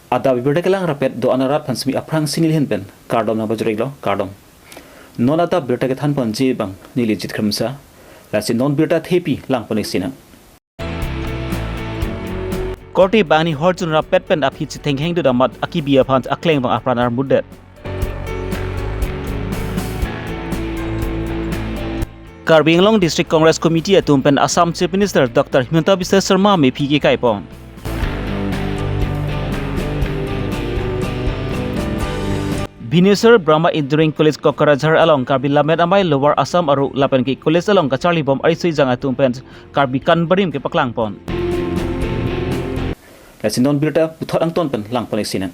ada Abirta kelang rapet do anarat pansmi aprang singil hin pen kardom na bajreglo kardom non ada Abirta ke than pon ji bang nili jit khamsa lasi non Abirta thepi lang ponik sina Korti bani horjun rapet pen api chitheng heng du damat akibia phant akleng bang apranar muddet Karbi Longri District Congress Committee atumpen Assam Chief Minister Dr. Himanta Biswa Sharma me phigi kai pon Binesar Brahma Engineering College Kokarajar along Karbi Lamed amai Lower Assam aru lapen ki college along ka Charlie Bom arisui jang atumpen Karbi Kanbarim ke paklang pon Lasinon Abirta puthot ang ton pen lang ponik sina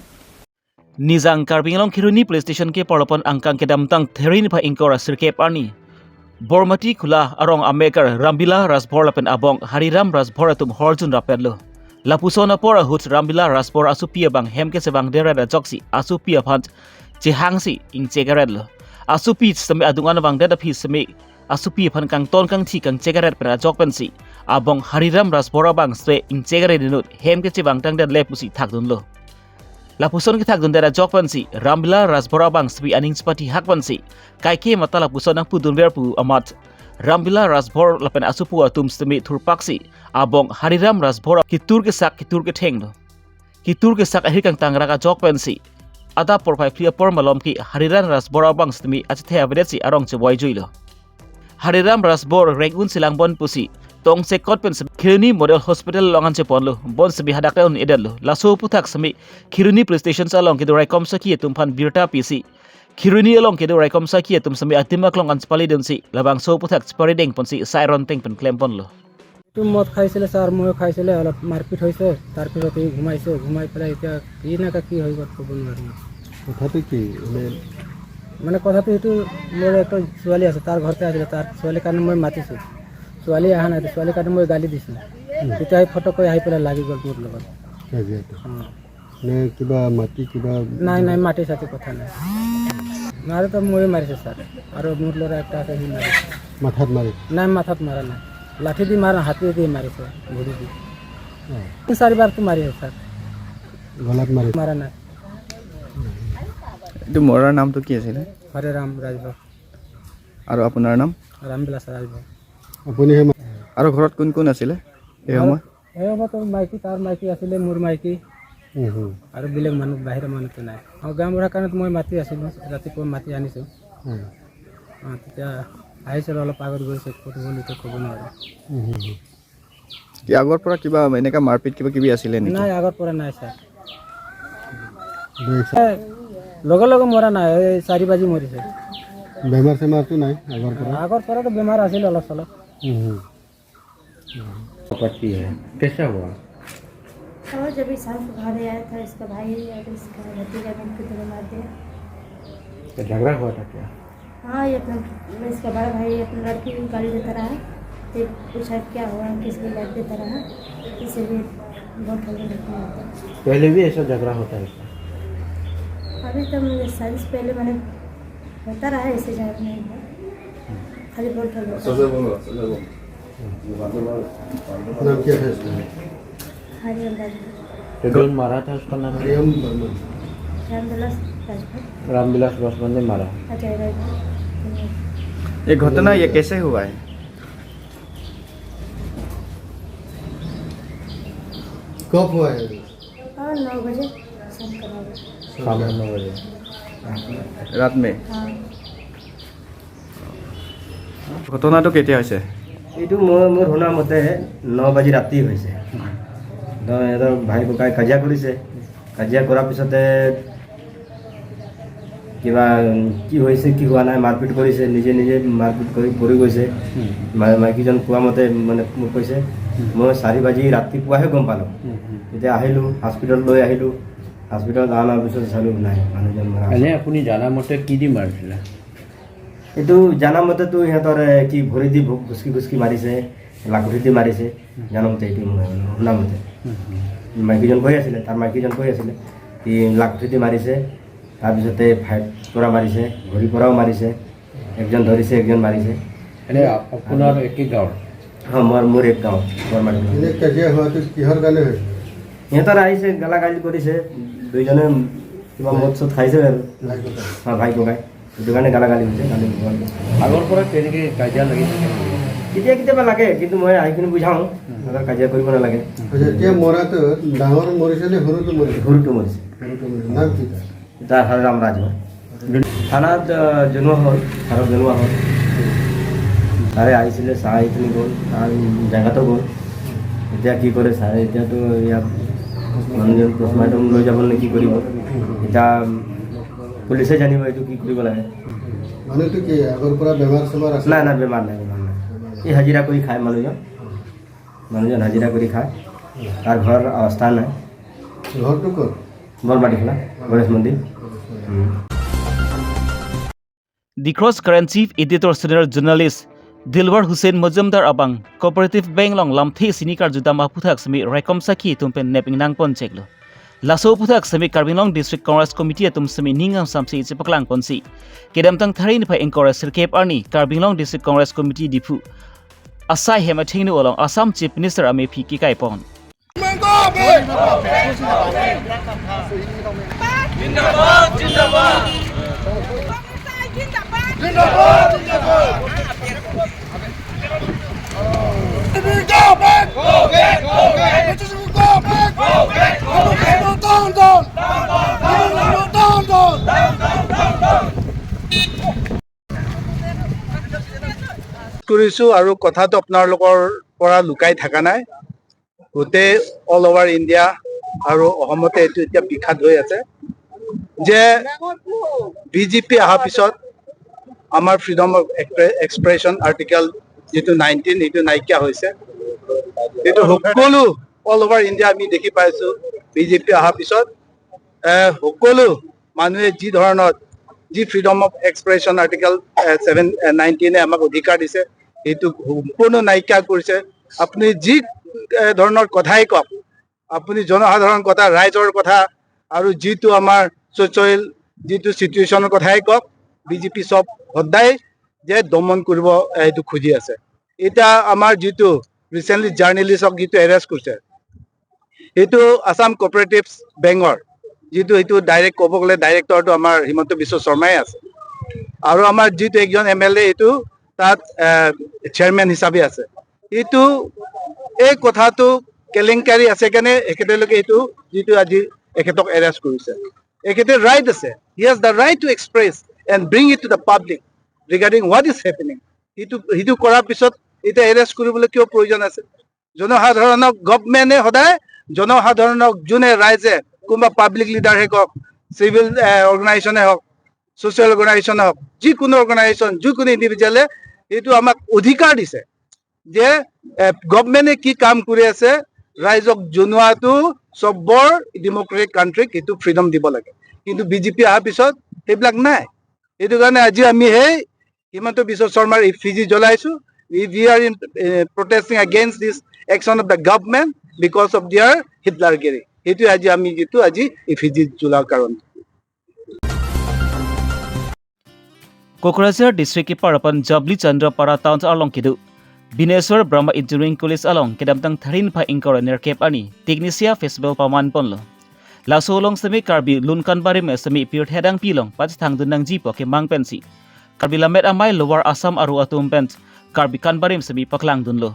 Nizang Karbi Long Kiruni Police Station ke porlopon angkang ke damtang therin pa ingkora sirkep arni Bormati khula arong amekar Rambila Rasbor lapen abong Hariram Rasbor atum horjun rapedlo Lapusona pora hut Rambila Rasbor asupia bang hemke sebang derada joksi asupia phant Jehangsi ing cegaredlo asupi semi adungan bang dada phi semi asupi phan kang ton kang thi kang cegared pra jokpensi abong Hariram Rasbor bang stre ing cegared dinut hemke chebang tang dad lepusi thakdunlo Lapuson ke thakdun dada jokpensi Rambila Rasbor bang spi aning spati hakpansi kaike mata lapuson ang pudun verpu amat Rambila Rasbor lapen asupu atum semi thurpaksi abong Hariram Rasbor kitur ke thenglo kitur ke sak ahir kang tangra ka jokpensi ada porpai pria por malom ki Hariram Rasbor bang semi achithe avedesi arong chewai juilo Hariram Rasbor regun silangbon pusi tong sekot pen Khiruni Model Hospital longan che ponlo bon sebi hadakta un edelo laso puthak semi Khiruni Police Station along ki dorai kom saki tumpan Abirta PC Khiruni along ke dorai kom saki tum semi atimak longan spali densi labang so puthak spari deng ponsi siren teng pen claim ponlo tu mot khaisile sar moi khaisile alap marpit hoise tar piroti ঘুমাই পেলাই এতিয়া কি না কি হৈ গত কব নোৱাৰি কথাটো কি মানে কথাটো এটো মোৰ একটা ছোৱালী আছে তাৰ ঘৰতে আছিল তাৰ ছোৱালী কাৰণে মই মাতিছো ছোৱালী আহা নাই ছোৱালী কাৰণে মই গালি দিছো তেতিয়া এই ফটো কৈ আহি পেলাই লাগি গল মোৰ লগত নে কিবা মাটি কিবা নাই মাটি সাথে কথা নাই মারে তো মই মাৰিছে স্যাৰ আৰু মোৰ লৰা একটা আছে হি মাৰিছে মাথাত মাৰি নাই মাথাত মাৰা নাই লাঠি দি মাৰা হাতে দি মাৰিছে ঘুৰি দি চাৰিবাৰ তো মাৰিছে স্যাৰ গলাত মাৰা নাই এইটো মৰাৰ নামটো কি আছিল হৰিৰাম ৰাজভৰ আৰু আপোনাৰ নাম ৰামবিলাস ৰাজভৰ আপুনি আৰু ঘৰত কোন কোন আছিল এই সময় তো মাইকী তাৰ মাইকী আছিলে মোৰ মাইকী আৰু বেলেগ মানুহ বাহিৰৰ মানুহটো নাই গাঁও বুঢ়া কাৰণত মই মাতি আছিলোঁ ৰাতিপুৱা মাতি আনিছোঁ তেতিয়া আহিছিল অলপ আগত গৈছে ক'ত গ'ল এইটো ক'ব নোৱাৰোঁ কি আগৰ পৰা কিবা এনেকা মাৰপিট কিবা কিবি আছিলে নেকি নাই আগৰ পৰা নাই ছাৰ লগে মৰা নাই 4 বাজি মৰিছে বেমাৰ চেমাৰটো নাই আগৰ পৰাতো বেমাৰ আছিল অলপ চলপ पति है कैसा हुआ और जब शाम को घर आया था इसका भाई और इसका भतीजा मिलकर दोनों मार दिया झगड़ा हुआ था क्या हाँ ये अपना इसका बड़ा भाई अपनी लड़की को गाली देता रहा फिर पूछा क्या हुआ किस लिए गाली देता रहा इसीलिए बहुत झगड़ा पहले भी ऐसा झगड़ा होता है अभी तो साइंस पहले मैंने होता रहा ऐसे झगड़ा नहीं हुआ खाली बहुत झगड़ा नाम क्या है इसका हरिओम राजभर तो जो मारा था उसका नाम रामविलास राजभर ने मारा अजय राजभर ये घटना ये कैसे हुआ है कब हुआ है हाँ 9 बजे शाम 9 बजे रात में हाँ ঘটনাটো কেতিয়া হৈছে এইটো মোৰ শুনা মতে 9 বাজি ৰাতি হৈছে সিহঁতৰ ভাই ককাই কাজিয়া কৰিছে কাজিয়া কৰাৰ পিছতে কিবা কি হৈছে কি হোৱা নাই মাৰপিট কৰিছে নিজে মাৰপিট কৰি গৈছে মাইকীজন কোৱা মতে মানে মোক কৈছে মই 4 বাজি ৰাতিপুৱাহে গম পালোঁ এতিয়া আহিলোঁ হস্পিটেল লৈ আহিলোঁ হস্পিটেলত অনাৰ পিছত চালোঁ নাই মানুহজন মৰা এনে আপুনি জানা মতে কি দি মাৰিছিলে এইটো জানা মতেতো সিহঁতৰ কি ভৰি দি ঘুচকি মাৰিছে লাখুটি দি মাৰিছে জানা মতে এইটো শুনা মতে মাইকীজন কৈ আছিলে তাৰ মাইকীজন কৈ আছিলে কি লাখুটি দি মাৰিছে তাৰপিছতে ফাইট পৰা মাৰিছে ভৰি পৰাও মাৰিছে একজন ধৰিছে একজন মাৰিছে এনে আপোনাৰ একে গাঁৱৰ हाँ मोर एक गाँव কাজিয়া হোৱাটো কিহৰ কাৰণে হৈছে সিহঁতৰ আহিছে গালাগালি কৰিছে দুইজনে কিবা মদ চদ খাইছে আৰু ভাই ককাই সেইটো কাৰণে গালাগালি হৈছে গালি আগৰ পৰা কেনেকৈ কাজিয়া লাগি থাকে কেতিয়াবা লাগে কিন্তু মই আহি কিনে বুজাওঁ কাজিয়া কৰিব নালাগে আচ্ছা এতিয়া মৰাটো ডাঙৰ মৰিছে নে সৰুটো মৰিছে সৰুটো মৰিছে নাম কি তাৰ তাৰ ৰামৰাজ থানাত জনোৱা হ'ল থানাত জনোৱা হ'ল ছাৰে আহিছিলে চাহ আহিখিনি গ'ল তাৰ জেগাতো গ'ল এতিয়া কি কৰে ছাৰে এতিয়াতো ইয়াত মানুহজন পষ্টমাৰ্টম লৈ যাব নে কি কৰিব এতিয়া পুলিচে জানিব এইটো কি কৰিব লাগে মানুহটো কি আগৰ পৰা বেমাৰ চেমাৰ আছে নাই বেমাৰ নাই এই হাজিৰা কৰি খায় মানুহজন হাজিৰা কৰি খায় তাৰ ঘৰ অৱস্থা নাই ঘৰটো ক'ত বৰমাটি খোলা গণেশ মন্দিৰ The Cross Current Chief Editor Senior Journalist Dilwar Hussein Mojumdar Abang Cooperative Bank Long Lamthi Sinikar Judama Puthak Sami Rekom Saki Tumpen Neping Nang Poncheklo Laso Puthak Sami Karbi Long District Congress Committee Tum Sami Ningam Samsi Chipaklang Ponsi Kedam Tang Tharin Pa Encourage Sirkep Arni Karbi Long District Congress Committee Dipu Asai Hemathing Along Assam Chief Minister Ame Piki Kaipon কৰিছো আৰু কথাটো আপোনালোকৰ পৰা লুকাই থকা নাই গোটেই all over India আৰু অসমতে এইটো এতিয়া বিখ্যাত হৈ আছে যে বিজেপি অহাৰ পিছত আমাৰ ফ্ৰীডম অফ এক্সপ্ৰেছন আৰ্টিকেল যেটো 19 এইটো নাইকিয়া হৈছে এইটো সকলো অল ওভাৰ ইণ্ডিয়া আমি দেখি পাইছো বিজেপি অহাৰ পিছত সকলো মানুহে যি ধৰণৰ যি ফ্ৰীডম অফ এক্সপ্ৰেছন আৰ্টিকেল 19 আমাক অধিকাৰ দিছে এইটো সম্পূৰ্ণ নাইকিয়া কৰিছে আপুনি যি ধৰণৰ কথাই কওক আপুনি জনসাধাৰণ কথা ৰাইজৰ কথা আৰু যিটো আমাৰ ছ'চিয়েল যিটো সিচুৱেশ্যনৰ কথাই কওক বিজেপি সব সদায় যে দমন কৰিব এইটো খুজি আছে এটা আমাৰ যিটো ৰিসেন্টলি জাৰ্নেলিষ্টক যিটো এৰেষ্ট কৰিছে এইটো আসাম কোঅপাৰেটিভছ বেংকৰ যিটো এইটো ডাইৰেক্ট ক'ব গ'লে ডাইৰেক্টৰটো আমাৰ হিমন্ত বিশ্ব শৰ্মাই আছে আৰু আমাৰ যিটো একজন এমএলএ এইটো তাত চেয়াৰমেন হিচাপে আছে এইটো এই কথাটো কেলেংকাৰী আছে কাৰণে একেলগে এইটো যিটো আজি এখেতক এৰেষ্ট কৰিছে এখেতে ৰাইট আছে he has the right to express and bring it to the public regarding what is happening সেইটো কৰাৰ পিছত এতিয়া এৰেষ্ট কৰিবলৈ কিয় প্ৰয়োজন আছে জনসাধাৰণক গভৰ্ণমেণ্টে সদায় জনসাধাৰণক যোনে ৰাইজে কোনোবা পাব্লিক লিডাৰহে কওক চিভিল অৰ্গেনাইজেশ্যনে হওক ছ'চিয়েল অৰ্গেনাইজেশ্যনে হওক যিকোনো অৰ্গেনাইজেশ্যন যিকোনো ইণ্ডিভিজুৱেলে এইটো আমাক অধিকাৰ দিছে যে গভৰ্ণমেণ্টে কি কাম কৰি আছে ৰাইজক জনোৱাটো চবৰ ডেমক্ৰেটিক কাণ্ট্ৰিক এইটো ফ্ৰীডম দিব লাগে কিন্তু বিজেপি অহাৰ পিছত সেইবিলাক নাই এইটো কাৰণে আজি আমি সেই হিমন্ত বিশ্ব শৰ্মাৰ ইফিজি জ্বলাইছো we are in protesting against this action of the government because of their Hitlergiri এইটো আজি আমি যেটো আজি ইফিজি জ্বলাৰ কাৰণ Kokrajhar District Keeper upon Jabli Chandra Para Towns along Kidu Bineswar Brahma Engineering College along Kedamtang Tharin Pa Inkor Nerkep Ani Technicia Festival Paman Ponlo Laso long semi Karbi Lunkan Barim semi Pirt Hedang Pilong Pat Thang Dunang Jipo ke Mang Pensi Karbi Lamet Amai Lower Assam Aru Atum Pent Karbi Kanbarim semi Paklang Dunlo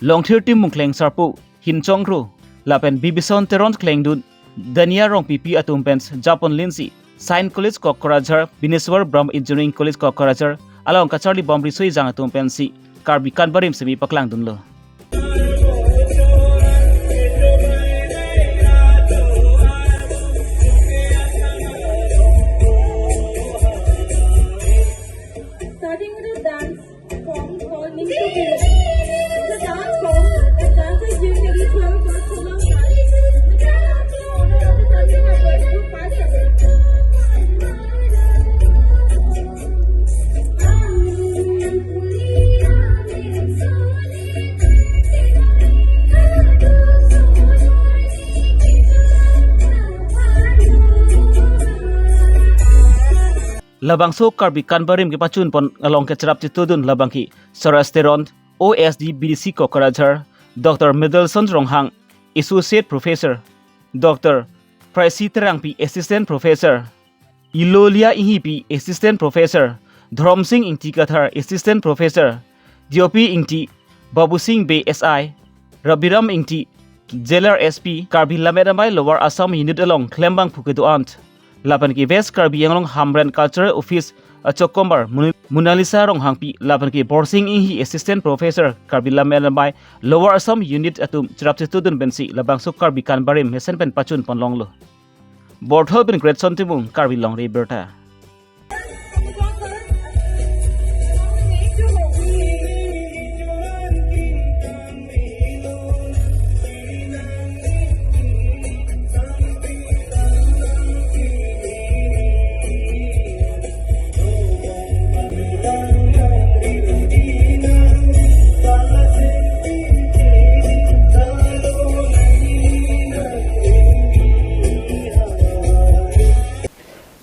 Long Thir Tim Mungkleng Sarpu Hin Chongru Lapen Bibison Teron Kleng Dun Dania Rong PP Atum Pent Japon Lindsay Saint College Kokrajhar Bineswar Brahm Engineering College Kokrajhar along Kacharli Bombri Soi Jang Atum Pensi Karbi Kanbarim semi Paklang Dunlo Starting with a dance form called Mixed Dance. The dance form that dances usually 12 or so long time. The owner of the dancing members who pass away. Labangso Karbi Kanbarim ke pacun pon along ke cerap citudun labangki Sarasteron OSD BDC Kokrajhar Dr. Middleton Ronghang Associate Professor Dr. Praisi Terang pi assistant professor, Ilolia Ihi pi assistant professor, Dhrom Singh Ingti Kathar assistant professor, Diopi Ingti, Babu Singh Bay SI, Rabiram Ingti, Jailer SP, Karbi Longri Lower Assam Unit along Klembang Phukedu Ant, Lapan ki West Karbi Anglong Hamran Cultural Office Achokombar Munalisa Rong Hangpi Lapan ki Borsing Ihi assistant professor Karbi Longri Lower Assam Unit atum Chirapsi Student Bensi Labang Suk Karbi Kanbarim Hesen Pen Pachun Ponlonglo Borthol Ben Great Sontimung Karbi Longri Abirta.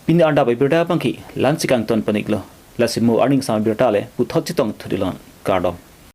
Pini anda bai birta pangki lansikang ton paniklo lasimu earning sam birta le puthot chitong thudilon kardom